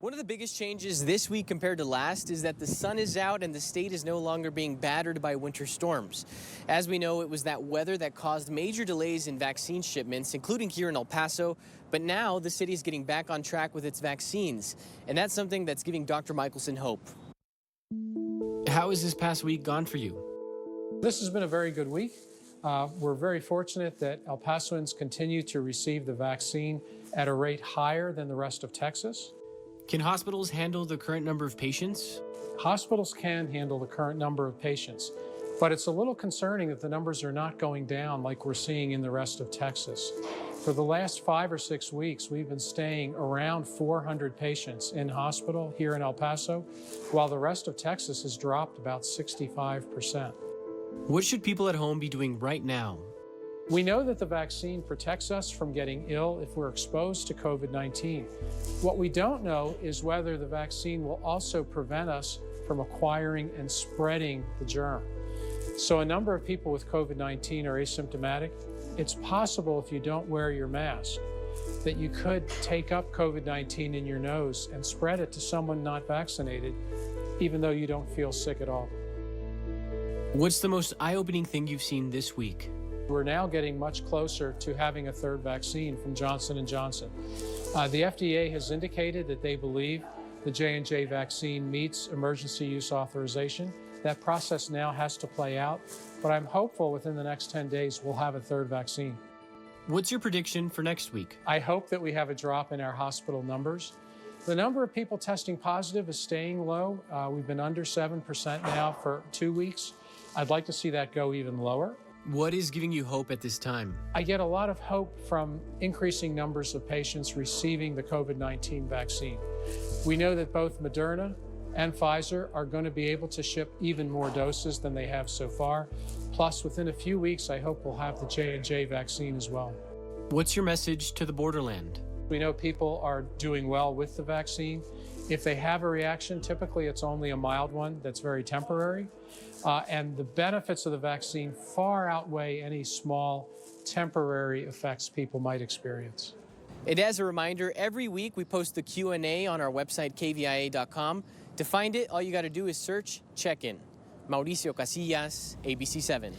One of the biggest changes this week compared to last is that the sun is out and the state is no longer being battered by winter storms. As we know, it was that weather that caused major delays in vaccine shipments, including here in El Paso. But now the city is getting back on track with its vaccines. And that's something that's giving Dr. Michelson hope. How has this past week gone for you? This has been a very good week. We're very fortunate that El Pasoans continue to receive the vaccine at a rate higher than the rest of Texas. Can hospitals handle the current number of patients? Hospitals can handle the current number of patients, but it's a little concerning that the numbers are not going down like we're seeing in the rest of Texas. For the last 5 or 6 weeks, we've been staying around 400 patients in hospital here in El Paso, while the rest of Texas has dropped about 65%. What should people at home be doing right now? We know that the vaccine protects us from getting ill if we're exposed to COVID-19. What we don't know is whether the vaccine will also prevent us from acquiring and spreading the germ. So a number of people with COVID-19 are asymptomatic. It's possible if you don't wear your mask that you could take up COVID-19 in your nose and spread it to someone not vaccinated, even though you don't feel sick at all. What's the most eye-opening thing you've seen this week? We're now getting much closer to having a third vaccine from Johnson & Johnson. The FDA has indicated that they believe the J&J vaccine meets emergency use authorization. That process now has to play out, but I'm hopeful within the next 10 days we'll have a third vaccine. What's your prediction for next week? I hope that we have a drop in our hospital numbers. The number of people testing positive is staying low. We've been under 7% now for 2 weeks. I'd like to see that go even lower. What is giving you hope at this time? I get a lot of hope from increasing numbers of patients receiving the COVID-19 vaccine. We know that both Moderna and Pfizer are going to be able to ship even more doses than they have so far. Plus, within a few weeks, I hope we'll have the J&J vaccine as well. What's your message to the Borderland? We know people are doing well with the vaccine. If they have a reaction, typically it's only a mild one that's very temporary. And the benefits of the vaccine far outweigh any small temporary effects people might experience. And as a reminder, every week we post the Q&A on our website, kvia.com. To find it, all you got to do is search Check-In. Mauricio Casillas, ABC7.